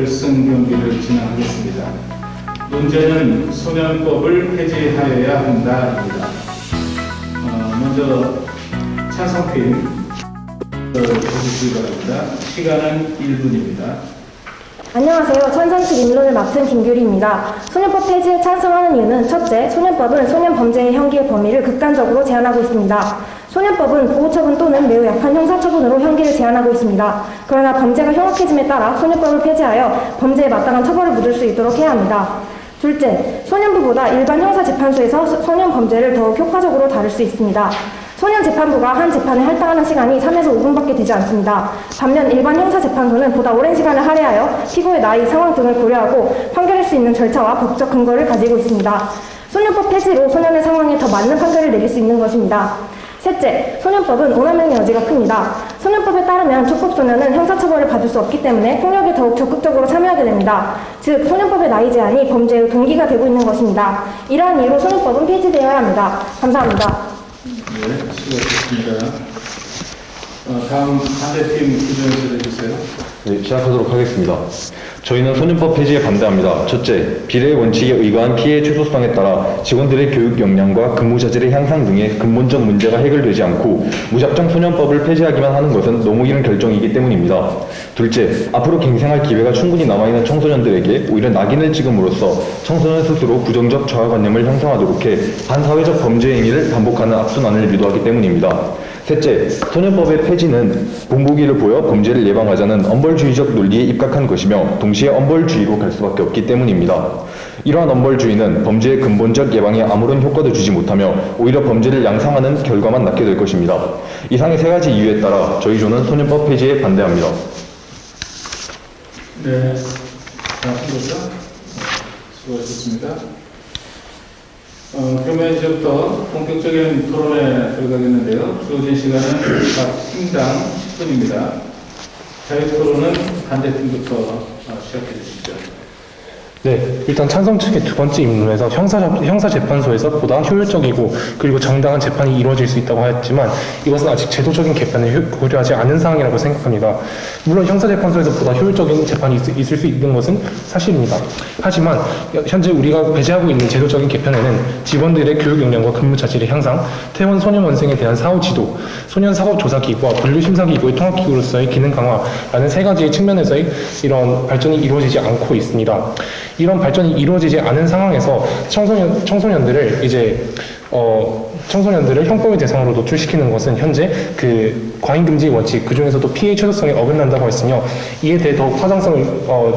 결승 경기를 진행하겠습니다. 문제는 소년법을 폐지하여야 한다입니다. 먼저 찬성팀 해주시기 바랍니다. 시간은 1분입니다. 안녕하세요. 찬성측 인론을 맡은 김규리입니다. 소년법 폐지에 찬성하는 이유는 첫째, 소년법은 소년 범죄의 형기의 범위를 극단적으로 제한하고 있습니다. 소년법은 보호처분 또는 매우 약한 형사처분으로 형기를 제한하고 있습니다. 그러나 범죄가 흉악해짐에 따라 소년법을 폐지하여 범죄에 마땅한 처벌을 묻을 수 있도록 해야 합니다. 둘째, 소년부보다 일반 형사재판소에서 소년 범죄를 더욱 효과적으로 다룰 수 있습니다. 소년재판부가 한 재판에 할당하는 시간이 3에서 5분밖에 되지 않습니다. 반면 일반 형사재판소는 보다 오랜 시간을 할애하여 피고의 나이, 상황 등을 고려하고 판결할 수 있는 절차와 법적 근거를 가지고 있습니다. 소년법 폐지로 소년의 상황에 더 맞는 판결을 내릴 수 있는 것입니다. 셋째, 소년법은 오남용의 여지가 큽니다. 소년법에 따르면 촉법소년은 형사처벌을 받을 수 없기 때문에 폭력에 더욱 적극적으로 참여하게 됩니다. 즉, 소년법의 나이 제한이 범죄의 동기가 되고 있는 것입니다. 이러한 이유로 소년법은 폐지되어야 합니다. 감사합니다. 네, 수고하셨습니다. 다음 반대팀 기준을 해주세요. 네, 시작하도록 하겠습니다. 저희는 소년법 폐지에 반대합니다. 첫째, 비례 원칙에 의거한 피해 최소성에 따라 직원들의 교육 역량과 근무 자질의 향상 등의 근본적 문제가 해결되지 않고 무작정 소년법을 폐지하기만 하는 것은 너무 이른 결정이기 때문입니다. 둘째, 앞으로 갱생할 기회가 충분히 남아있는 청소년들에게 오히려 낙인을 찍음으로써 청소년 스스로 부정적 자아관념을 형성하도록 해 반사회적 범죄 행위를 반복하는 악순환을 유도하기 때문입니다. 셋째, 소년법의 폐지는 본보기를 보여 범죄를 예방하자는 엄벌주의적 논리에 입각한 것이며 동시에 엄벌주의로 갈 수밖에 없기 때문입니다. 이러한 엄벌주의는 범죄의 근본적 예방에 아무런 효과도 주지 못하며 오히려 범죄를 양상하는 결과만 낳게 될 것입니다. 이상의 세 가지 이유에 따라 저희 조는 소년법 폐지에 반대합니다. 네, 수고하셨습니다. 그러면 이제부터 본격적인 토론에 들어가겠는데요. 주어진 시간은 각 팀당 10분입니다. 자유토론은 반대팀부터 시작해 주시죠. 네, 일단 찬성 측의 두 번째 입론에서 형사재판소에서 보다 효율적이고 그리고 정당한 재판이 이루어질 수 있다고 하였지만 이것은 아직 제도적인 개편을 고려하지 않은 사항이라고 생각합니다. 물론 형사재판소에서 보다 효율적인 재판이 있을 수 있는 것은 사실입니다. 하지만 현재 우리가 배제하고 있는 제도적인 개편에는 직원들의 교육 역량과 근무 자질의 향상, 퇴원 소년원생에 대한 사후 지도, 소년 사법 조사기구와 분류심사기구의 통합기구로서의 기능 강화라는 세 가지의 측면에서의 이런 발전이 이루어지지 않고 있습니다. 이런 발전이 이루어지지 않은 상황에서 청소년들을 형법의 대상으로 노출시키는 것은 현재 그 과잉금지 원칙, 그 중에서도 피해 최소성에 어긋난다고 했으며 이에 대해 더욱 타당성을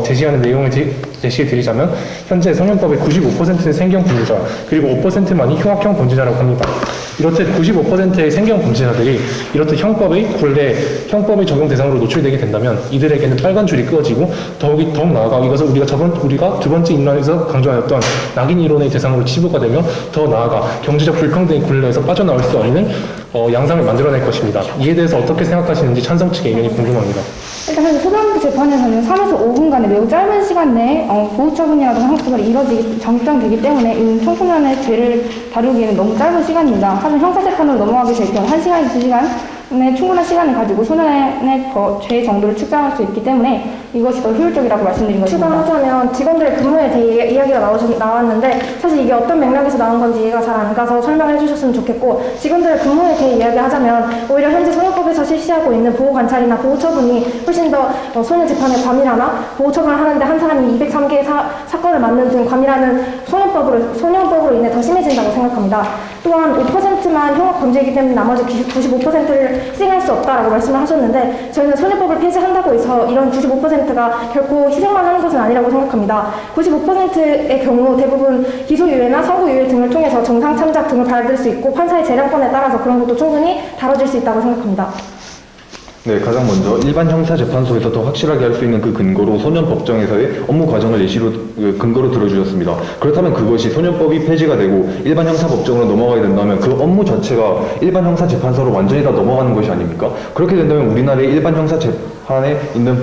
제시하는 내용을 제시해 드리자면 현재 소년법의 95%는 생경 범죄자 그리고 5%만이 흉악형 범죄자라고 합니다. 이렇듯 95%의 생경 범죄자들이 이렇듯 형법의 적용 대상으로 노출되게 된다면 이들에게는 빨간 줄이 끄어지고 더욱 나아가 이것은 우리가 두 번째 인론에서 강조하였던 낙인 이론의 대상으로 치부가 되며 더 나아가 경제적 불평등의 굴레에서 빠져나올 수 없는 양상을 만들어낼 것입니다. 이에 대해서 어떻게 생각하시는지 찬성 측의 의견이 궁금합니다. 일단 현재 소년부 재판에서는 3에서 5분간의 매우 짧은 시간 내에 보호처분이라든가 형사처벌이 정정되기 때문에 이 청소년의 죄를 다루기에는 너무 짧은 시간입니다. 하지만 형사재판으로 넘어가게 될 경우 1시간, 2시간의 충분한 시간을 가지고 소년의 죄의 정도를 측정할 수 있기 때문에 이것이 더 효율적이라고 말씀드린 것입니다. 추가하자면 직원들의 근무에 대해 이야기가 나왔는데 사실 이게 어떤 맥락에서 나온 건지 이해가 잘 안 가서 설명해 주셨으면 좋겠고, 직원들의 근무에 대해 이야기하자면 오히려 현재 소년법에서 실시하고 있는 보호관찰이나 보호처분이 훨씬 더 소년 재판에 과밀하나 보호처분을 하는데 한 사람이 203개의 사건을 맡는 등 과밀하는 소년법으로 인해 더 심해진다고 생각합니다. 또한 5%만 흉악 범죄이기 때문에 나머지 95%를 희생할 수 없다라고 말씀을 하셨는데 저희는 소년법을 폐지한다고 해서 이런 95%가 결코 희생만 하는 것은 아니라고 생각합니다. 95%의 경우 대부분 기소유예나 선고유예 등을 통해서 정상 참작 등을 받을 수 있고 판사의 재량권에 따라서 그런 것도 충분히 다뤄질 수 있다고 생각합니다. 네, 가장 먼저 일반 형사재판소에서 더 확실하게 할 수 있는 그 근거로 소년법정에서의 업무 과정을 예시로 근거로 들어주셨습니다. 그렇다면 그것이 소년법이 폐지가 되고 일반 형사법정으로 넘어가게 된다면 그 업무 자체가 일반 형사재판소로 완전히 다 넘어가는 것이 아닙니까? 그렇게 된다면 우리나라의 일반 형사재판에 있는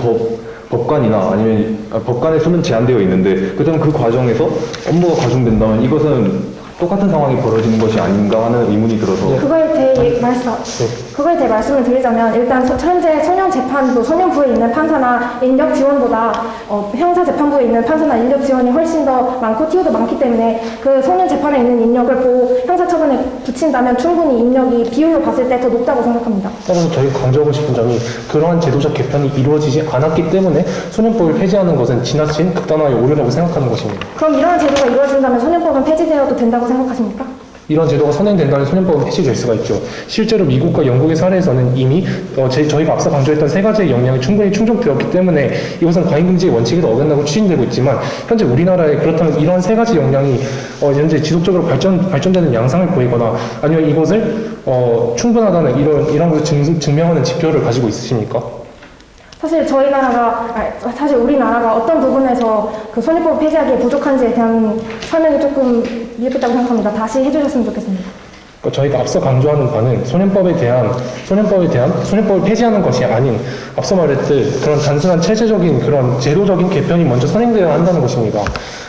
법관이나 아니면 법관의 수는 제한되어 있는데 그렇다면 그 과정에서 업무가 과중된다면 이것은 똑같은 상황이 벌어지는 것이 아닌가 하는 의문이 들어서 그거에 대해 그거에 대해 말씀을 드리자면 일단 현재 소년재판부, 소년부에 있는 판사나 인력 지원보다 형사재판부에 있는 판사나 인력 지원이 훨씬 더 많고 티오도 많기 때문에 그 소년재판에 있는 인력을 형사처분에 붙인다면 충분히 인력이 비율로 봤을 때 더 높다고 생각합니다. 따라서 저희가 강조하고 싶은 점이 그러한 제도적 개편이 이루어지지 않았기 때문에 소년법을 폐지하는 것은 지나친 극단화의 오류라고 생각하는 것입니다. 그럼 이러한 제도가 이루어진다면 소년법은 폐지되어도 된다고 생각하십니까? 이런 제도가 선행된다면 소년법은 폐지될 수가 있죠. 실제로 미국과 영국의 사례에서는 이미 저희가 앞서 강조했던 세 가지의 역량이 충분히 충족되었기 때문에 이것은 과잉금지의 원칙에도 어긋나고 추진되고 있지만 현재 우리나라에 그렇다면 이런 세 가지 역량이 현재 지속적으로 발전되는 양상을 보이거나 아니면 이것을 충분하다는 이런 것을 증명하는 지표를 가지고 있으십니까? 사실 사실 우리나라가 어떤 부분에서 그 소년법을 폐지하기에 부족한지에 대한 설명이 조금 미흡했다고 생각합니다. 다시 해주셨으면 좋겠습니다. 저희가 앞서 강조하는 바는 소년법을 폐지하는 것이 아닌 앞서 말했듯 그런 단순한 체제적인 그런 제도적인 개편이 먼저 선행되어야 한다는 것입니다.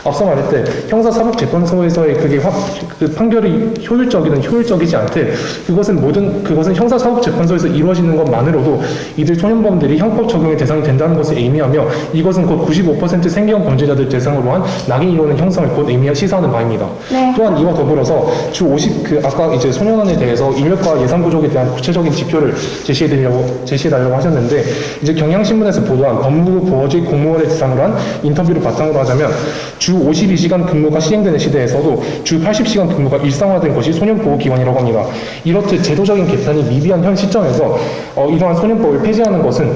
앞서 말했듯 형사사법재판소에서의 그 판결이 효율적이지 않듯 그것은 형사사법재판소에서 이루어지는 것만으로도 이들 소년범들이 형법 적용의 대상이 된다는 것을 의미하며 이것은 곧 95% 생계형 범죄자들 대상으로 한 낙인 이루는 형상을 곧 시사하는 바입니다. 네. 또한 이와 더불어서 주 50 아까 이제 소년원에 대해서 인력과 예산 부족에 대한 구체적인 지표를 제시해달라고 하셨는데 이제 경향신문에서 보도한 법무부 보호직 공무원을 대상으로 한 인터뷰를 바탕으로 하자면 주 52시간 근무가 시행되는 시대에서도 주 80시간 근무가 일상화된 것이 소년보호기관이라고 합니다. 이렇듯 제도적인 개편이 미비한 현 시점에서 이러한 소년법을 폐지하는 것은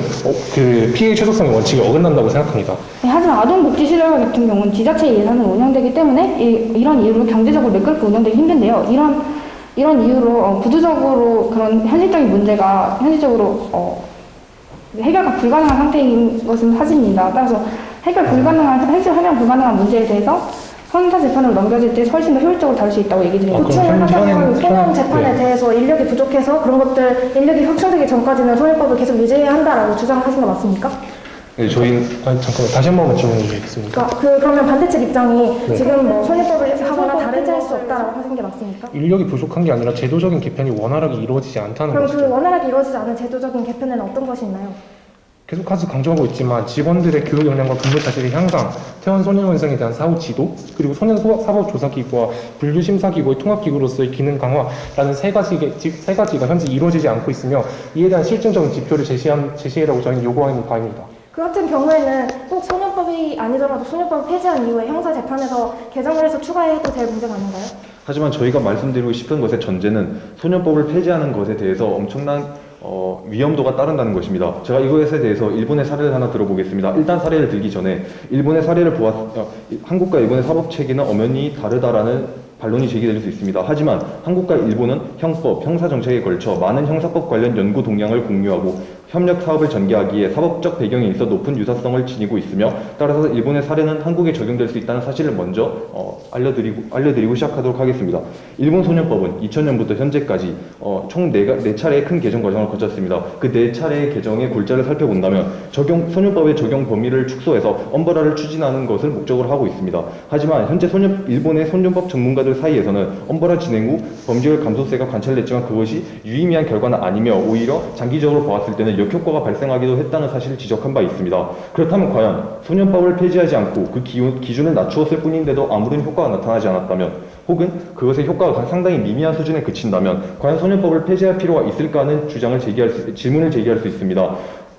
그 피해 최소성의 원칙에 어긋난다고 생각합니다. 네, 하지만 아동복지시설 같은 경우는 지자체 예산으로 운영되기 때문에 이런 이유로 경제적으로 매끄럽게 운영되기 힘든데요. 이런 이유로 구조적으로 그런 현실적인 문제가 현실적으로 해결가 불가능한 상태인 것은 사실입니다. 따라서 해결 불가능한 문제에 대해서 형사재판으로 넘겨질 때 훨씬 더 효율적으로 다룰 수 있다고 얘기 드립니다. 구체를 하자면 소년재판에 대해서 인력이 부족해서 인력이 확충되기 전까지는 소년법을 계속 유지해야 한다라고 주장하신 거 맞습니까? 네, 잠깐만 다시 한 번만 질문해 주시겠습니까? 그러면 반대측 입장이 네. 지금 소년법을 하거나 다르게 할 수 없다라고 하신 게 맞습니까? 인력이 부족한 게 아니라 제도적인 개편이 원활하게 이루어지지 않다는 그럼 것이죠. 그 원활하게 이루어지지 않은 제도적인 개편에는 어떤 것이 있나요? 계속해서 강조하고 있지만 직원들의 교육 역량과 근무 자질의 향상, 퇴원 소년 원성에 대한 사후 지도, 그리고 소년 사법 조사기구와 분류 심사기구의 통합기구로서의 기능 강화라는 세 가지가 현재 이루어지지 않고 있으며 이에 대한 실증적인 지표를 제시해라고 저희는 요구하는 바입니다. 그 같은 경우에는 꼭 소년법이 아니더라도 소년법을 폐지한 이후에 형사재판에서 개정을 해서 추가해도 될 문제가 아닌가요? 하지만 저희가 말씀드리고 싶은 것의 전제는 소년법을 폐지하는 것에 대해서 엄청난 위험도가 따른다는 것입니다. 제가 이것에 대해서 일본의 사례를 하나 들어보겠습니다. 일단 사례를 들기 전에 일본의 사례를 한국과 일본의 사법 체계는 엄연히 다르다라는 반론이 제기될 수 있습니다. 하지만 한국과 일본은 형법, 형사정책에 걸쳐 많은 형사법 관련 연구 동향을 공유하고 협력 사업을 전개하기에 사법적 배경에 있어 높은 유사성을 지니고 있으며 따라서 일본의 사례는 한국에 적용될 수 있다는 사실을 먼저 알려드리고 시작하도록 하겠습니다. 일본 소년법은 2000년부터 현재까지 총 4차례의 큰 개정 과정을 거쳤습니다. 그 4차례의 개정의 골자를 살펴본다면 소년법의 적용 범위를 축소해서 엄브라를 추진하는 것을 목적으로 하고 있습니다. 하지만 현재 일본의 소년법 전문가들 사이에서는 엄브라 진행 후 범죄율 감소세가 관찰됐지만 그것이 유의미한 결과는 아니며 오히려 장기적으로 보았을 때는 역효과가 발생하기도 했다는 사실을 지적한 바 있습니다. 그렇다면 과연 소년법을 폐지하지 않고 그 기준을 낮추었을 뿐인데도 아무런 효과가 나타나지 않았다면 혹은 그것의 효과가 상당히 미미한 수준에 그친다면 과연 소년법을 폐지할 필요가 있을까 하는 질문을 제기할 수 있습니다.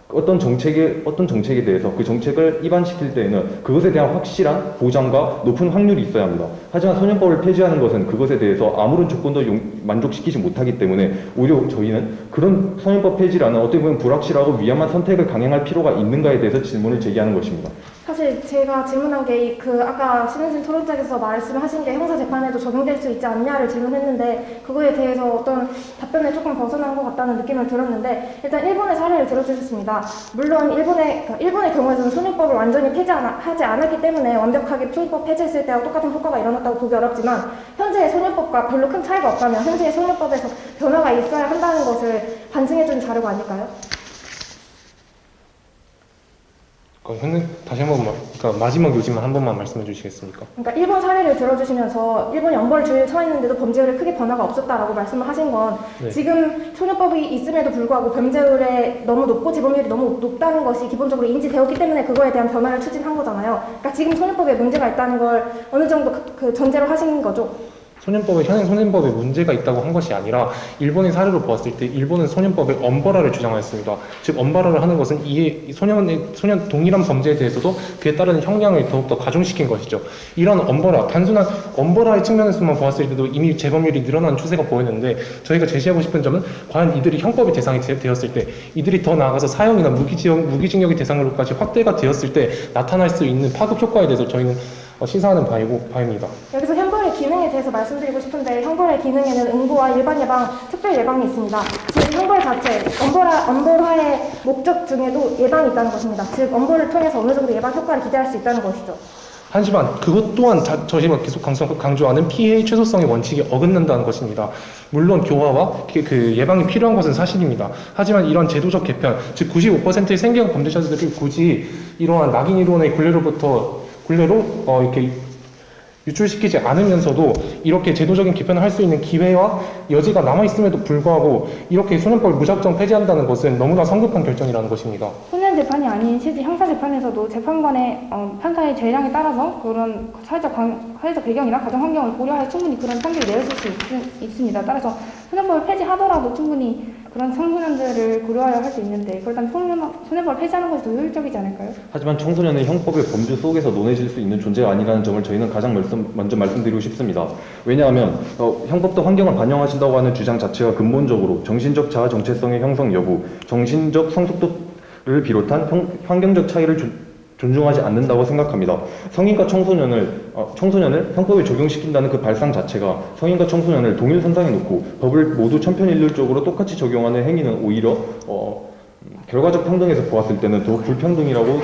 어떤 정책에 대해서 그 정책을 입안시킬 때에는 그것에 대한 확실한 보장과 높은 확률이 있어야 합니다. 하지만 소년법을 폐지하는 것은 그것에 대해서 아무런 조건도 만족시키지 못하기 때문에 오히려 저희는 그런 소년법 폐지라는 어떻게 보면 불확실하고 위험한 선택을 강행할 필요가 있는가에 대해서 질문을 제기하는 것입니다. 사실 제가 질문한 게 아까 신은진 토론장에서 말씀하신 게 형사재판에도 적용될 수 있지 않냐를 질문했는데 그거에 대해서 어떤 답변에 조금 벗어난 것 같다는 느낌을 들었는데 일단 일본의 사례를 들어주셨습니다. 물론 일본의 경우에서는 소년법을 완전히 폐지하지 않았기 때문에 완벽하게 소년법 폐지했을 때와 똑같은 효과가 일어났다고 보기 어렵지만 현재의 소년법과 별로 큰 차이가 없다면 현재의 소년법에서 변화가 있어야 한다는 것을 반증해준 자료가 아닐까요? 다시 한 번만, 그러니까 마지막 요지만 한 번만 말씀해 주시겠습니까? 그러니까 일본 사례를 들어주시면서 일본이 엄벌 주의에 처했는데도 범죄율에 크게 변화가 없었다라고 말씀을 하신 건 네. 지금 소년법이 있음에도 불구하고 범죄율이 너무 높고 재범률이 너무 높다는 것이 기본적으로 인지되었기 때문에 그거에 대한 변화를 추진한 거잖아요. 그러니까 지금 소년법에 문제가 있다는 걸 어느 정도 그 전제로 하신 거죠. 현행 소년법에 문제가 있다고 한 것이 아니라 일본의 사례로 보았을 때 일본은 소년법에 엄벌화를 주장하였습니다. 즉 엄벌화를 하는 것은 이에 소년 동일한 범죄에 대해서도 그에 따른 형량을 더욱더 가중시킨 것이죠. 이런 단순한 엄벌화의 측면에서만 보았을 때도 이미 재범률이 늘어나는 추세가 보이는데 저희가 제시하고 싶은 점은 과연 이들이 형법의 대상이 되었을 때 이들이 더 나아가서 사형이나 무기징역의 대상으로까지 확대가 되었을 때 나타날 수 있는 파급 효과에 대해서 저희는 시사하는 바입니다. 여기서 형벌의 기능에 대해서 말씀드리고 싶은데 형벌의 기능에는 응고와 일반 예방, 특별 예방이 있습니다. 즉 형벌 자체, 엄벌화의 목적 중에도 예방이 있다는 것입니다. 즉 엄벌을 통해서 어느 정도 예방 효과를 기대할 수 있다는 것이죠. 하지만 그것 또한 저희가 계속 강조하는 피해의 최소성의 원칙에 어긋난다는 것입니다. 물론 교화와 그 예방이 필요한 것은 사실입니다. 하지만 이런 제도적 개편, 즉 95%의 생계형 범죄자들을 굳이 이러한 낙인 이론의 굴레로 이렇게 유출시키지 않으면서도 이렇게 제도적인 개편을 할 수 있는 기회와 여지가 남아있음에도 불구하고 이렇게 소년법을 무작정 폐지한다는 것은 너무나 성급한 결정이라는 것입니다. 소년 재판이 아닌 실제 형사 재판에서도 재판관의 판사의 재량에 따라서 그런 사회적 배경이나 가정 환경을 고려해 충분히 그런 판결을 내릴 수 있습니다. 따라서 소년법을 폐지하더라도 충분히 그런 청소년들을 고려하여 할 수 있는데 그렇다면 소년법을 폐지하는 것이 더 효율적이지 않을까요? 하지만 청소년은 형법의 범주 속에서 논해질 수 있는 존재가 아니라는 점을 저희는 가장 먼저 말씀드리고 싶습니다. 왜냐하면 형법도 환경을 반영하신다고 하는 주장 자체가 근본적으로 정신적 자아 정체성의 형성 여부, 정신적 성숙도를 비롯한 환경적 차이를 존중하지 않는다고 생각합니다. 성인과 청소년을 형법에 적용시킨다는 그 발상 자체가 성인과 청소년을 동일 선상에 놓고 법을 모두 천편일률적으로 똑같이 적용하는 행위는 오히려 결과적 평등에서 보았을 때는 더 불평등이라고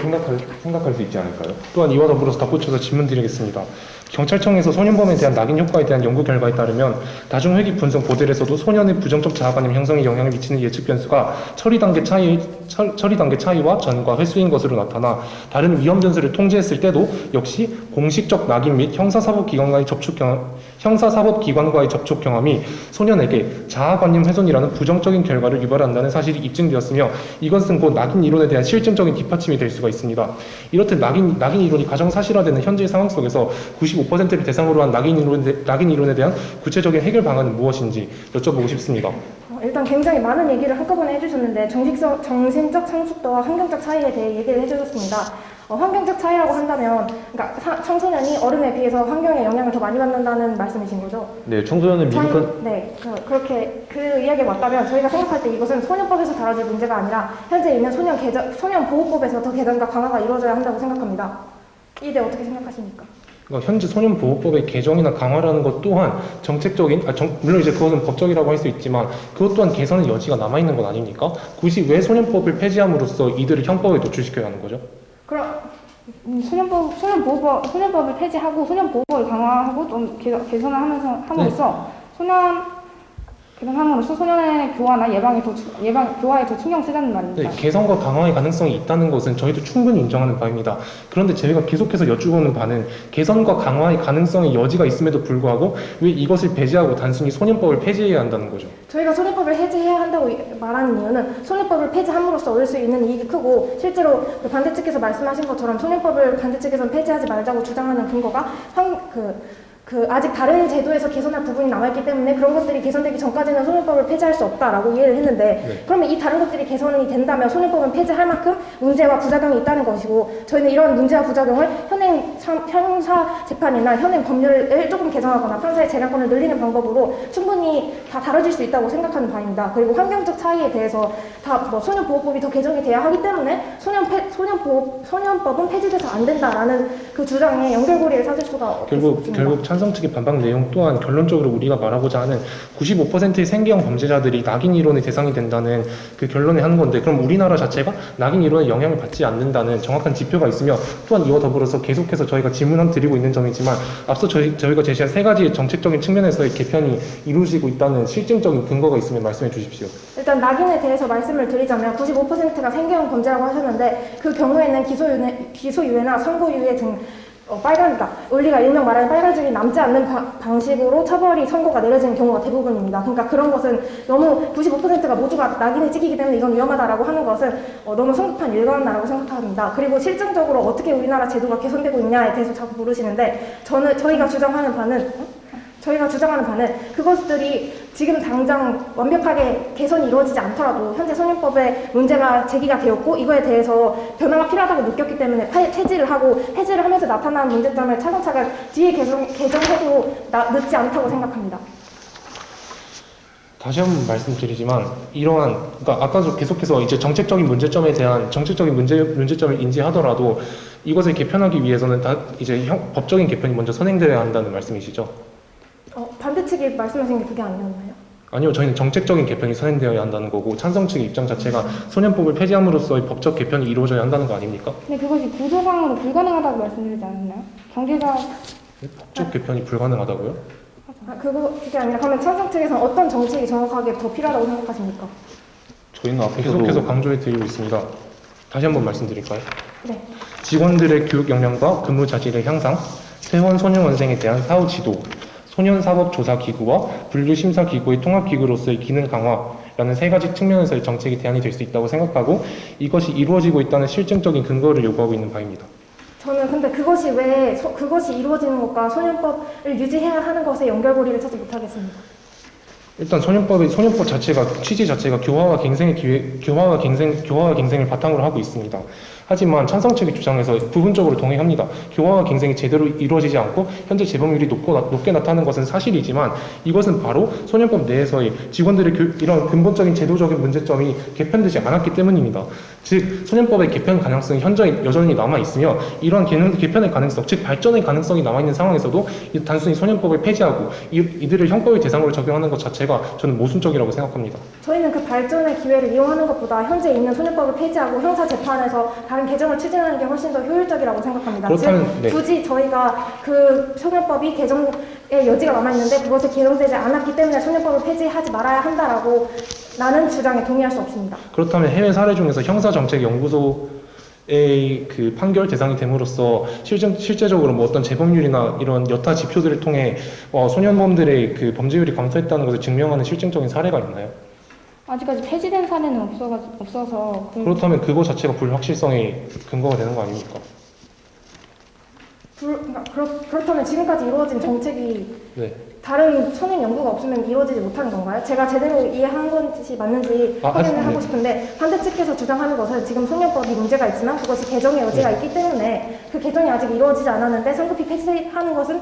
생각할 수 있지 않을까요? 또한 이와 더불어서 덧붙여서 질문드리겠습니다. 경찰청에서 소년범에 대한 낙인 효과에 대한 연구 결과에 따르면 다중회귀 분석 모델에서도 소년의 부정적 자아관념 형성에 영향을 미치는 예측 변수가 처리 단계 차이와 전과 횟수인 것으로 나타나 다른 위험 변수를 통제했을 때도 역시 공식적 낙인 및 형사사법기관과의 접촉 경험이 소년에게 자아관념 훼손이라는 부정적인 결과를 유발한다는 사실이 입증되었으며 이것은 곧 낙인 이론에 대한 실증적인 뒷받침이 될 수가 있습니다. 이렇듯 낙인 이론이 가정 사실화되는 현재의 상황 속에서 95%를 대상으로 한 낙인 이론에 대한 구체적인 해결 방안은 무엇인지 여쭤보고 싶습니다. 일단 굉장히 많은 얘기를 한꺼번에 해주셨는데 정신적 성숙도와 환경적 차이에 대해 얘기를 해주셨습니다. 환경적 차이라고 한다면 그러니까 청소년이 어른에 비해서 환경의 영향을 더 많이 받는다는 말씀이신 거죠? 네, 청소년은 그렇게 그 이야기가 맞다면 저희가 생각할 때 이것은 소년법에서 다뤄질 문제가 아니라 현재 있는 소년보호법에서 더 개정과 강화가 이루어져야 한다고 생각합니다. 이에 대해 어떻게 생각하십니까? 현재 소년보호법의 개정이나 강화라는 것 또한 정책적인, 물론 이제 그것은 법적이라고 할 수 있지만 그것 또한 개선의 여지가 남아있는 것 아닙니까? 굳이 왜 소년법을 폐지함으로써 이들을 형법에 노출시켜야 하는 거죠? 그럼 소년법을 폐지하고 소년보호법을 강화하고 좀 개선을 함으로써 소년의 교화에 더 신경 쓰자는 말입니다. 네, 개선과 강화의 가능성이 있다는 것은 저희도 충분히 인정하는 바입니다. 그런데 저희가 계속해서 여쭈보는 바는 개선과 강화의 가능성의 여지가 있음에도 불구하고 왜 이것을 배제하고 단순히 소년법을 폐지해야 한다는 거죠? 저희가 소년법을 폐지해야 한다고 말하는 이유는 소년법을 폐지함으로써 얻을 수 있는 이익이 크고 실제로 그 반대 측에서 말씀하신 것처럼 소년법을 반대 측에서는 폐지하지 말자고 주장하는 근거가 아직 다른 제도에서 개선할 부분이 남아있기 때문에 그런 것들이 개선되기 전까지는 소년법을 폐지할 수 없다라고 이해를 했는데 그러면 이 다른 것들이 개선이 된다면 소년법은 폐지할 만큼 문제와 부작용이 있다는 것이고 저희는 이런 문제와 부작용을 형사 재판이나 현행 법률을 조금 개선하거나 판사의 재량권을 늘리는 방법으로 충분히 다 다뤄질 수 있다고 생각하는 바입니다. 그리고 환경적 차이에 대해서 소년보호법이 더 개정이 돼야 하기 때문에 소년법은 폐지돼서 안 된다라는 그 주장에 연결고리를 찾을 수가 없습니다. 결국 찬성 측의 반박 내용 또한 결론적으로 우리가 말하고자 하는 95%의 생계형 범죄자들이 낙인 이론의 대상이 된다는 그 결론에 하는 건데, 그럼 우리나라 자체가 낙인 이론에 영향을 받지 않는다는 정확한 지표가 있으며, 또한 이와 더불어서 계속해서 저희가 질문을 드리고 있는 점이지만, 앞서 저희가 제시한 세 가지의 정책적인 측면에서의 개편이 이루어지고 있다는 실증적인 근거가 있으면 말씀해 주십시오. 일단 낙인에 대해서 말씀을 드리자면 95%가 생계형 범죄라고 하셨는데, 그 경우에는 기소유예나 선고유예 등 그러니까 우리가 일명 말하는 빨간줄이 남지 않는 방식으로 처벌이 선고가 내려지는 경우가 대부분입니다. 그러니까 그런 것은 너무 95%가 모두가 낙인에 찍히기 때문에 이건 위험하다라고 하는 것은 너무 성급한 일관나라고 생각합니다. 그리고 실증적으로 어떻게 우리나라 제도가 개선되고 있냐에 대해서 자꾸 물으시는데, 저희가 주장하는 바는 그것들이 지금 당장 완벽하게 개선이 이루어지지 않더라도 현재 소년법에 문제가 제기가 되었고 이거에 대해서 변화가 필요하다고 느꼈기 때문에 폐지를 하면서 나타난 문제점을 차근차근 뒤에 개정해도 늦지 않다고 생각합니다. 다시 한번 말씀드리지만, 그러니까 아까도 계속해서 이제 정책적인 문제점에 대한 정책적인 문제점을 인지하더라도 이것을 개편하기 위해서는 이제 법적인 개편이 먼저 선행되어야 한다는 말씀이시죠? 반대 측이 말씀하신 게 그게 아니었나요? 아니요, 저희는 정책적인 개편이 선행되어야 한다는 거고, 찬성 측의 입장 자체가 소년법을 폐지함으로써의 법적 개편이 이루어져야 한다는 거 아닙니까? 근데 그것이 구조상으로 불가능하다고 말씀드리지 않았나요? 경제가 법적 개편이 불가능하다고요? 그게 아니라 그러면 찬성 측에서는 어떤 정책이 정확하게 더 필요하다고 생각하십니까? 저희는 앞에서도 계속해서 강조해 드리고 있습니다. 다시 한번 말씀드릴까요? 네. 직원들의 교육 역량과 근무 자질의 향상, 퇴원 소년원생에 대한 사후 지도, 소년사법조사기구와 분류심사기구의 통합기구로서의 기능 강화라는 세 가지 측면에서의 정책이 대안이 될 수 있다고 생각하고, 이것이 이루어지고 있다는 실증적인 근거를 요구하고 있는 바입니다. 저는 근데 그것이 이루어지는 것과 소년법을 유지해야 하는 것에 연결고리를 찾지 못하겠습니다. 일단 소년법 자체가 취지 자체가 교화와 갱생을 바탕으로 하고 있습니다. 하지만 찬성 측의 주장에서 부분적으로 동의합니다. 교화와 갱생이 제대로 이루어지지 않고 현재 재범률이 높게 나타나는 것은 사실이지만, 이것은 바로 소년법 내에서의 직원들의 이런 근본적인 제도적인 문제점이 개편되지 않았기 때문입니다. 즉 소년법의 개편 가능성이 현재 여전히 남아 있으며, 이러한 개편의 가능성, 즉 발전의 가능성이 남아 있는 상황에서도 단순히 소년법을 폐지하고 이들을 형법의 대상으로 적용하는 것 자체가 저는 모순적이라고 생각합니다. 저희는 그 발전의 기회를 이용하는 것보다 현재 있는 소년법을 폐지하고 형사 재판에서 다른 개정을 추진하는 게 훨씬 더 효율적이라는 생각합니다. 그렇다면, 즉 굳이 저희가 그 소년법이 개정의 여지가 남아있는데 그것이 개정되지 않았기 때문에 소년법을 폐지하지 말아야 한다라고 라는 주장에 동의할 수 없습니다. 그렇다면 해외 사례 중에서 형사정책연구소의 그 판결 대상이 됨으로써 실제적으로 뭐 어떤 재범률이나 이런 여타 지표들을 통해 소년범들의 그 범죄율이 감소했다는 것을 증명하는 실증적인 사례가 있나요? 아직까지 폐지된 사례는 없어서 그렇다면 그거 자체가 불확실성의 근거가 되는 거 아닙니까? 그렇다면 지금까지 이루어진 정책이 다른 선행 연구가 없으면 이루어지지 못하는 건가요? 제가 제대로 이해한 것이 맞는지 확인을 하고 싶은데, 반대 측에서 주장하는 것은 지금 소년법이 문제가 있지만 그것이 개정의 여지가 있기 때문에 그 개정이 아직 이루어지지 않았는데 성급히 폐지하는 것은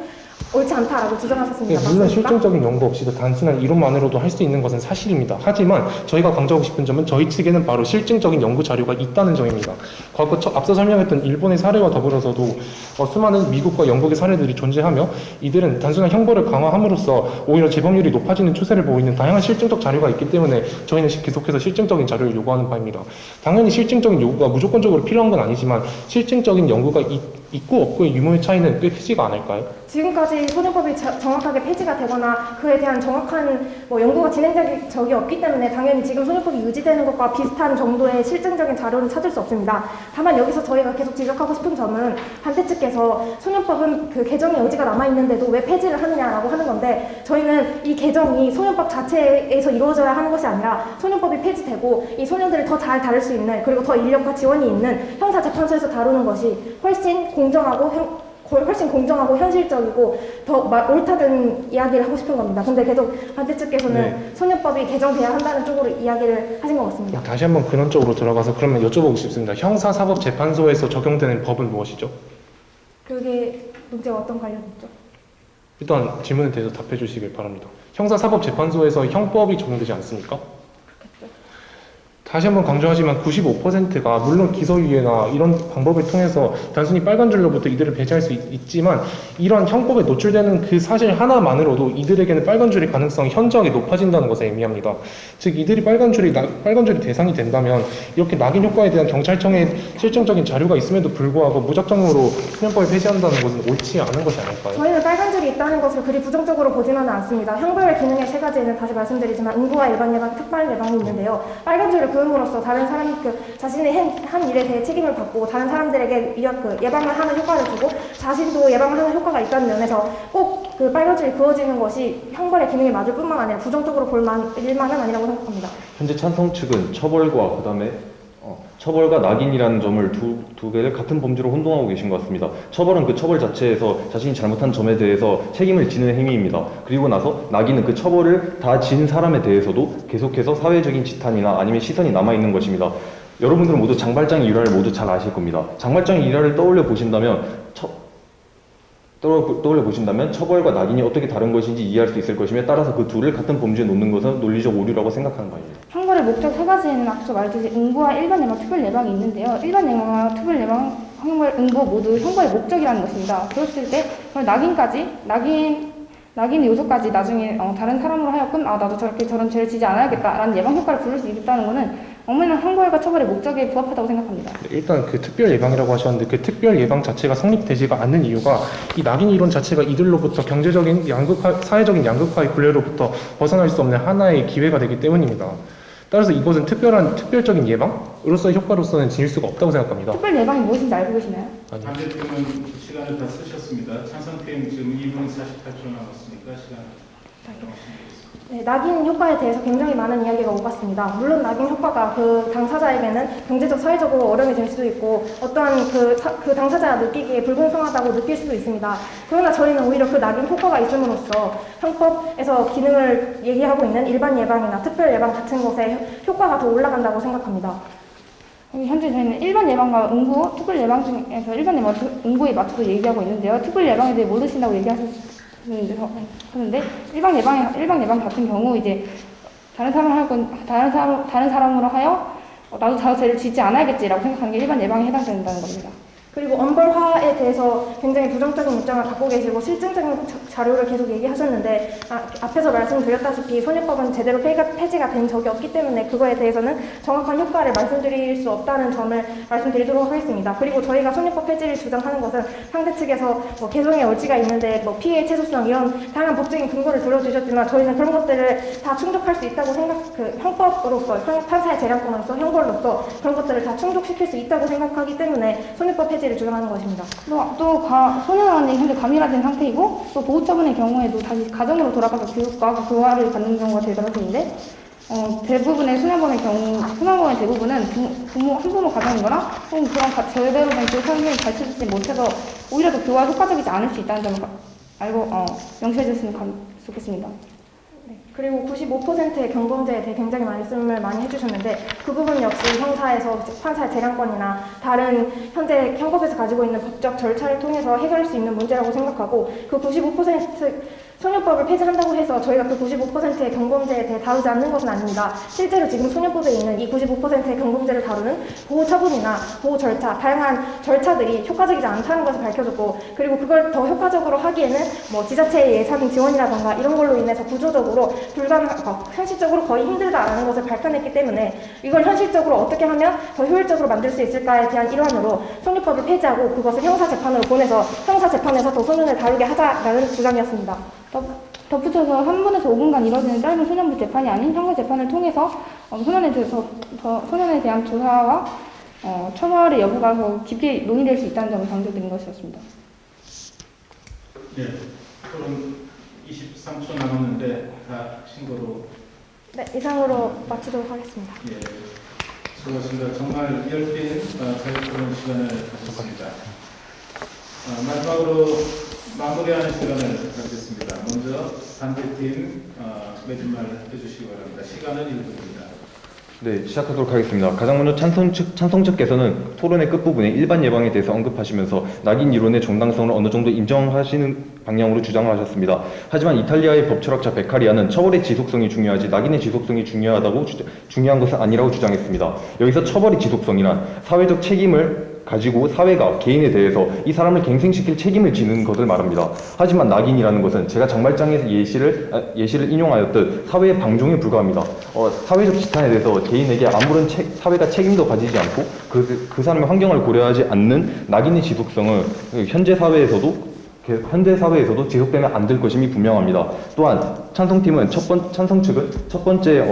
옳지 않다라고 주장하셨습니다. 물론 맞습니까? 실증적인 연구 없이도 단순한 이론만으로도 할 수 있는 것은 사실입니다. 하지만 저희가 강조하고 싶은 점은 저희 측에는 바로 실증적인 연구 자료가 있다는 점입니다. 과거 앞서 설명했던 일본의 사례와 더불어서도 수많은 미국과 영국의 사례들이 존재하며, 이들은 단순한 형벌을 강화함으로써 오히려 재범률이 높아지는 추세를 보이는 다양한 실증적 자료가 있기 때문에 저희는 계속해서 실증적인 자료를 요구하는 바입니다. 당연히 실증적인 요구가 무조건적으로 필요한 건 아니지만, 실증적인 연구가 있고 없고의 유무의 차이는 꽤 크지가 않을까요? 지금까지 소년법이 정확하게 폐지가 되거나 그에 대한 정확한 연구가 진행된 적이 없기 때문에 당연히 지금 소년법이 유지되는 것과 비슷한 정도의 실증적인 자료를 찾을 수 없습니다. 다만 여기서 저희가 계속 지적하고 싶은 점은, 반대 측에서 소년법은 그 개정의 여지가 남아있는데도 왜 폐지를 하느냐라고 하는 건데, 저희는 이 개정이 소년법 자체에서 이루어져야 하는 것이 아니라 소년법이 폐지되고 이 소년들을 더 잘 다룰 수 있는, 그리고 더 인력과 지원이 있는 형사재판소에서 다루는 것이 훨씬 공정하고 현실적이고 더 옳다는 이야기를 하고 싶은 겁니다. 근데 계속 반대 측에서는 소년법이 개정돼야 한다는 쪽으로 이야기를 하신 것 같습니다. 다시 한번 근원 쪽으로 들어가서 그러면 여쭤보고 싶습니다. 형사사법재판소에서 적용되는 법은 무엇이죠? 그게 문제와 어떤 관련이 있죠? 일단 질문에 대해서 답해 주시길 바랍니다. 형사사법재판소에서 형법이 적용되지 않습니까? 다시 한번 강조하지만 95%가 물론 기소유예나 이런 방법을 통해서 단순히 빨간 줄로부터 이들을 배제할 수 있지만 이러한 형법에 노출되는 그 사실 하나만으로도 이들에게는 빨간 줄의 가능성이 현저하게 높아진다는 것을 의미합니다. 즉 이들이 빨간 줄이 대상이 된다면 이렇게 낙인 효과에 대한 경찰청의 실증적인 자료가 있음에도 불구하고 무작정으로 소년법을 폐지한다는 것은 옳지 않은 것이 아닐까요? 저희는 빨간 줄이 있다는 것을 그리 부정적으로 보지는 않습니다. 형벌 기능의 세 가지는 다시 말씀드리지만 응고와 일반 예방, 특발 예방이 있는데요. 빨간 줄을 그음으로써 다른 사람이 자신의 한 일에 대해 책임을 받고 다른 사람들에게 예방을 하는 효과를 주고 자신도 예방을 하는 효과가 있다는 면에서 꼭 그 빨간 줄이 그어지는 것이 형벌의 기능에 맞을 뿐만 아니라 부정적으로 볼 일만은 아니라고 생각합니다. 현재 찬성 측은 처벌과 그다음에 처벌과 낙인이라는 점을 두 개를 같은 범죄로 혼동하고 계신 것 같습니다. 처벌은 그 처벌 자체에서 자신이 잘못한 점에 대해서 책임을 지는 행위입니다. 그리고 나서 낙인은 그 처벌을 다 진 사람에 대해서도 계속해서 사회적인 지탄이나 아니면 시선이 남아있는 것입니다. 여러분들은 모두 장발장의 일화를 모두 잘 아실 겁니다. 장발장의 일화를 떠올려 보신다면 처벌과 낙인이 어떻게 다른 것인지 이해할 수 있을 것이며 따라서 그 둘을 같은 범죄에 놓는 것은 논리적 오류라고 생각하는 바입니다. 형벌의 목적 세 가지는 앞서 말했듯이 응고와 일반 예방, 특별 예방이 있는데요. 일반 예방과 특별 예방, 형벌, 응고 모두 형벌의 목적이라는 것입니다. 그랬을 때 낙인의 요소까지 나중에 다른 사람으로 하여금 나도 저런 죄를 지지 않아야겠다라는 예방 효과를 부를 수 있다는 것은 엄밀한 형벌과 처벌의 목적에 부합하다고 생각합니다. 일단 그 특별 예방이라고 하셨는데 그 특별 예방 자체가 성립되지가 않는 이유가 이 낙인 이론 자체가 이들로부터 경제적인 사회적인 양극화의 굴레로부터 벗어날 수 없는 하나의 기회가 되기 때문입니다. 따라서 이것은 특별적인 예방으로서의 효과로서는 지닐 수가 없다고 생각합니다. 특별 예방이 무엇인지 알고 계시나요? 아니요. 반대팀은 시간을 다 쓰셨습니다. 찬성팀 지금 2분 48초 남았으니까 시간 정하시면 되겠습니다. 네, 낙인 효과에 대해서 굉장히 많은 이야기가 오갔습니다. 물론 낙인 효과가 그 당사자에게는 경제적, 사회적으로 어려움이 될 수도 있고 어떠한 그 당사자가 느끼기에 불공평하다고 느낄 수도 있습니다. 그러나 저희는 오히려 그 낙인 효과가 있음으로써 형법에서 기능을 얘기하고 있는 일반 예방이나 특별 예방 같은 것에 효과가 더 올라간다고 생각합니다. 현재 저희는 일반 예방과 응고, 특별 예방 중에서 일반 예방, 응고에 맞춰서 얘기하고 있는데요. 특별 예방에 대해 모르신다고 얘기하셨는데 일반 예방 같은 경우 이제 다른 사람으로 하여 나도 저 죄를 짓지 않아야겠지라고 생각하는 게 일반 예방에 해당된다는 겁니다. 그리고 엄벌화에 대해서 굉장히 부정적인 입장을 갖고 계시고 실증적인 자료를 계속 얘기하셨는데 앞에서 말씀드렸다시피 소년법은 제대로 폐지가 된 적이 없기 때문에 그거에 대해서는 정확한 효과를 말씀드릴 수 없다는 점을 말씀드리도록 하겠습니다. 그리고 저희가 소년법 폐지를 주장하는 것은 상대 측에서 개성의 여지가 있는데 피해 최소성 이런 다양한 법적인 근거를 들어주셨지만 저희는 그런 것들을 다 충족할 수 있다고 형법으로서 판사의 재량권으로서 형벌로서 그런 것들을 다 충족시킬 수 있다고 생각하기 때문에 소년법 폐지를 주장하는 것입니다. 소년원이 현재 감염된 상태이고 또 보호처분의 경우에도 다시 가정으로 돌아가서 교육과 교화를 받는 경우가 대다수인데 대부분의 소년범의 대부분은 한부모 가정이거나 혹은 그런 제대로 된 교육 환경이 갖춰지지 못해서 오히려 더 교화 효과적이지 않을 수 있다는 점을 알고 명시해 주셨으면 좋겠습니다. 그리고 95%의 경범죄에 대해 굉장히 말씀을 많이 해주셨는데 그 부분 역시 형사에서 판사의 재량권이나 다른 현재 형법에서 가지고 있는 법적 절차를 통해서 해결할 수 있는 문제라고 생각하고 그 95% 소년법을 폐지한다고 해서 저희가 그 95%의 경범죄에 대해 다루지 않는 것은 아닙니다. 실제로 지금 소년법에 있는 이 95%의 경범죄를 다루는 보호 처분이나 보호 절차, 다양한 절차들이 효과적이지 않다는 것을 밝혀줬고 그리고 그걸 더 효과적으로 하기에는 지자체의 예산 지원이라던가 이런 걸로 인해서 구조적으로 현실적으로 거의 힘들다라는 것을 밝혀냈기 때문에 이걸 현실적으로 어떻게 하면 더 효율적으로 만들 수 있을까에 대한 일환으로 소년법을 폐지하고 그것을 형사재판으로 보내서 형사재판에서 더 소년을 다루게 하자라는 주장이었습니다. 덧붙여서 3분에서 5분간 이뤄지는 짧은 소년부 재판이 아닌 형사재판을 통해서 소년에 대한 조사와 처벌의 여부가 더 깊게 논의될 수 있다는 점을 강조드린 것이었습니다. 네, 토론 23초 남았는데 다 신고로. 네, 이상으로 마치도록 하겠습니다. 예, 수고하셨습니다. 정말 열띤 자유토론 시간을 가졌습니다. 마지막으로 마무리하는 시간을 갖겠습니다. 먼저 반대팀 매진말 해주시기 바랍니다. 시간은 1분입니다. 네, 시작하도록 하겠습니다. 가장 먼저 찬성 측께서는 토론의 끝부분에 일반 예방에 대해서 언급하시면서 낙인 이론의 정당성을 어느 정도 인정하시는 방향으로 주장을 하셨습니다. 하지만 이탈리아의 법철학자 베카리아는 처벌의 지속성이 중요하지 낙인의 지속성이 중요한 것은 아니라고 주장했습니다. 여기서 처벌의 지속성이란 사회적 책임을 가지고 사회가 개인에 대해서 이 사람을 갱생시킬 책임을 지는 것을 말합니다. 하지만 낙인이라는 것은 제가 장말장에서 예시를 인용하였듯 사회의 방종에 불과합니다. 사회적 지탄에 대해서 개인에게 아무런 사회가 책임도 가지지 않고 그 사람의 환경을 고려하지 않는 낙인의 지속성은 현재 사회에서도 지속되면 안 될 것임이 분명합니다. 또한 찬성 측은 첫 번째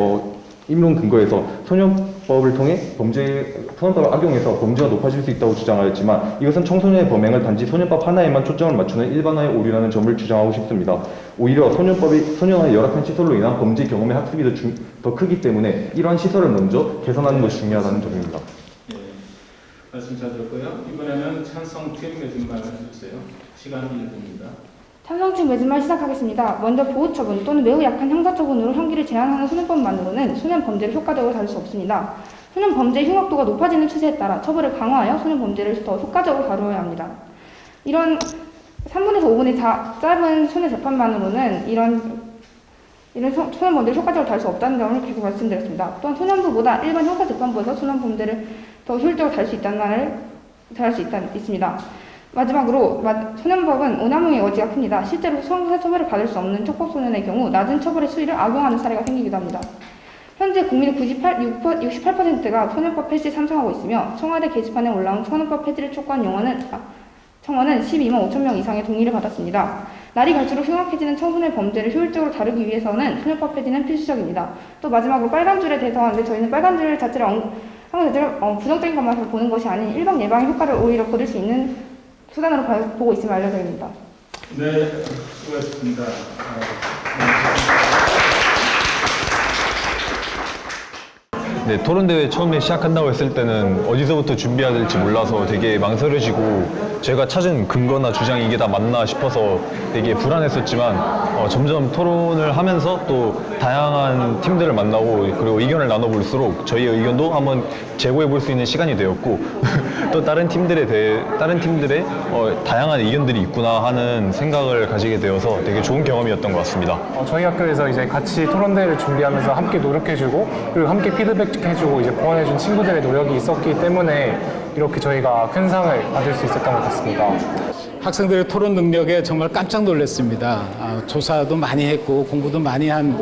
인론 근거에서 소년법을 통해 소년법을 악용해서 범죄가 높아질 수 있다고 주장하였지만 이것은 청소년의 범행을 단지 소년법 하나에만 초점을 맞추는 일반화의 오류라는 점을 주장하고 싶습니다. 오히려 소년법이 소년화의 열악한 시설로 인한 범죄 경험의 학습이 더 크기 때문에 이러한 시설을 먼저 개선하는 것이 중요하다는 점입니다. 예, 말씀 잘 들었고요. 이번에는 찬성 팀 매진말 해주세요. 시간 1분입니다. 찬성팀 매진말 시작하겠습니다. 먼저 보호처분 또는 매우 약한 형사처분으로 형기를 제한하는 소년법만으로는 소년 범죄를 효과적으로 다룰 수 없습니다. 소년 범죄의 흉악도가 높아지는 추세에 따라 처벌을 강화하여 소년 범죄를 더 효과적으로 다루어야 합니다. 이런 3분에서 5분의 짧은 소년 재판만으로는 이런 소년 범죄를 효과적으로 다룰 수 없다는 점을 계속 말씀드렸습니다. 또한 소년부보다 일반 형사재판부에서 소년 범죄를 더 효율적으로 다룰 수 있습니다. 마지막으로 소년법은 오남용의 여지가 큽니다. 실제로 형사처벌을 받을 수 없는 촉법소년의 경우 낮은 처벌의 수위를 악용하는 사례가 생기기도 합니다. 현재 국민의 68%가 소년법 폐지에 찬성하고 있으며 청와대 게시판에 올라온 소년법 폐지를 촉구한 청원은 12만 5천 명 이상의 동의를 받았습니다. 날이 갈수록 흉악해지는 청소년 범죄를 효율적으로 다루기 위해서는 소년법 폐지는 필수적입니다. 또 마지막으로 빨간 줄에 대해서 하는데 저희는 빨간 줄 자체를 부정적인 것만 보는 것이 아닌 일반 예방의 효과를 오히려 거둘 수 있는 수단으로 보고 있음을 알려드립니다. 네, 수고하셨습니다. 네, 토론대회 처음에 시작한다고 했을 때는 어디서부터 준비해야 될지 몰라서 되게 망설여지고 제가 찾은 근거나 주장이 이게 다 맞나 싶어서 되게 불안했었지만 점점 토론을 하면서 또 다양한 팀들을 만나고 그리고 의견을 나눠볼수록 저희의 의견도 한번 제고해 볼 수 있는 시간이 되었고 또 다른 팀들의 다양한 의견들이 있구나 하는 생각을 가지게 되어서 되게 좋은 경험이었던 것 같습니다. 저희 학교에서 이제 같이 토론대회를 준비하면서 함께 노력해주고 그리고 함께 피드백해주고 이제 보완해준 친구들의 노력이 있었기 때문에 이렇게 저희가 큰 상을 받을 수 있었던 것 같습니다. 학생들의 토론 능력에 정말 깜짝 놀랐습니다. 조사도 많이 했고 공부도 많이 한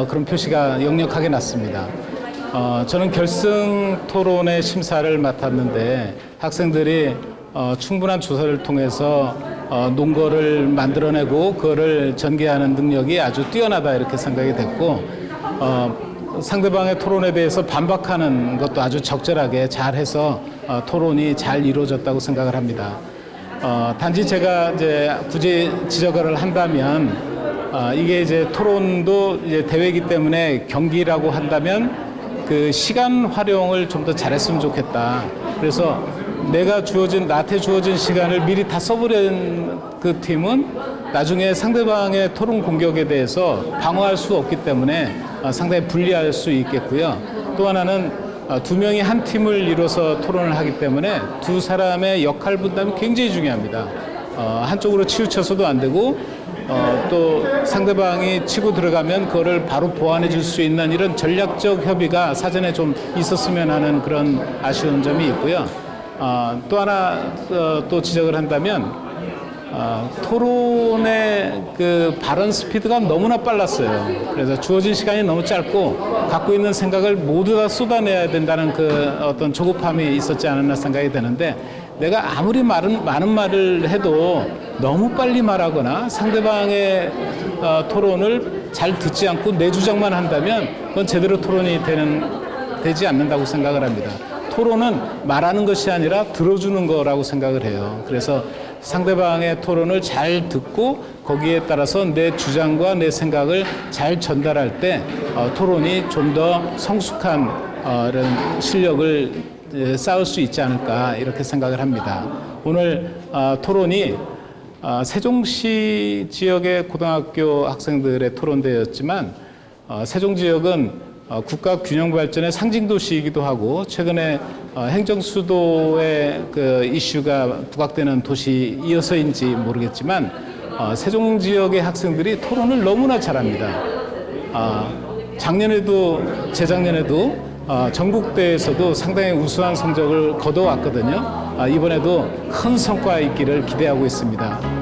그런 표시가 역력하게 났습니다. 저는 결승 토론의 심사를 맡았는데 학생들이 충분한 조사를 통해서 논거를 만들어내고 그거를 전개하는 능력이 아주 뛰어나다 이렇게 생각이 됐고 상대방의 토론에 대해서 반박하는 것도 아주 적절하게 잘해서 토론이 잘 이루어졌다고 생각을 합니다. 단지 제가 이제 굳이 지적을 한다면 이게 이제 토론도 이제 대회이기 때문에 경기라고 한다면 그 시간 활용을 좀 더 잘했으면 좋겠다. 그래서 나한테 주어진 시간을 미리 다 써버린 그 팀은 나중에 상대방의 토론 공격에 대해서 방어할 수 없기 때문에 상당히 불리할 수 있겠고요. 또 하나는 두 명이 한 팀을 이뤄서 토론을 하기 때문에 두 사람의 역할 분담이 굉장히 중요합니다. 한쪽으로 치우쳐서도 안 되고 또 상대방이 치고 들어가면 그거를 바로 보완해 줄 수 있는 이런 전략적 협의가 사전에 좀 있었으면 하는 그런 아쉬운 점이 있고요. 또 하나 또 지적을 한다면 토론의 그 발언 스피드가 너무나 빨랐어요. 그래서 주어진 시간이 너무 짧고 갖고 있는 생각을 모두 다 쏟아내야 된다는 그 어떤 조급함이 있었지 않았나 생각이 되는데 내가 아무리 많은 말을 해도 너무 빨리 말하거나 상대방의 토론을 잘 듣지 않고 내 주장만 한다면 그건 제대로 토론이 되지 않는다고 생각을 합니다. 토론은 말하는 것이 아니라 들어주는 거라고 생각을 해요. 그래서 상대방의 토론을 잘 듣고 거기에 따라서 내 주장과 내 생각을 잘 전달할 때 토론이 좀 더 성숙한 이런 실력을 쌓을 수 있지 않을까 이렇게 생각을 합니다. 오늘 토론이 세종시 지역의 고등학교 학생들의 토론대회였지만 세종 지역은 국가 균형 발전의 상징 도시이기도 하고 최근에 행정 수도의 그 이슈가 부각되는 도시이어서인지 모르겠지만 세종 지역의 학생들이 토론을 너무나 잘합니다. 작년에도 재작년에도 전국대회에서도 상당히 우수한 성적을 거둬왔거든요. 이번에도 큰 성과 있기를 기대하고 있습니다.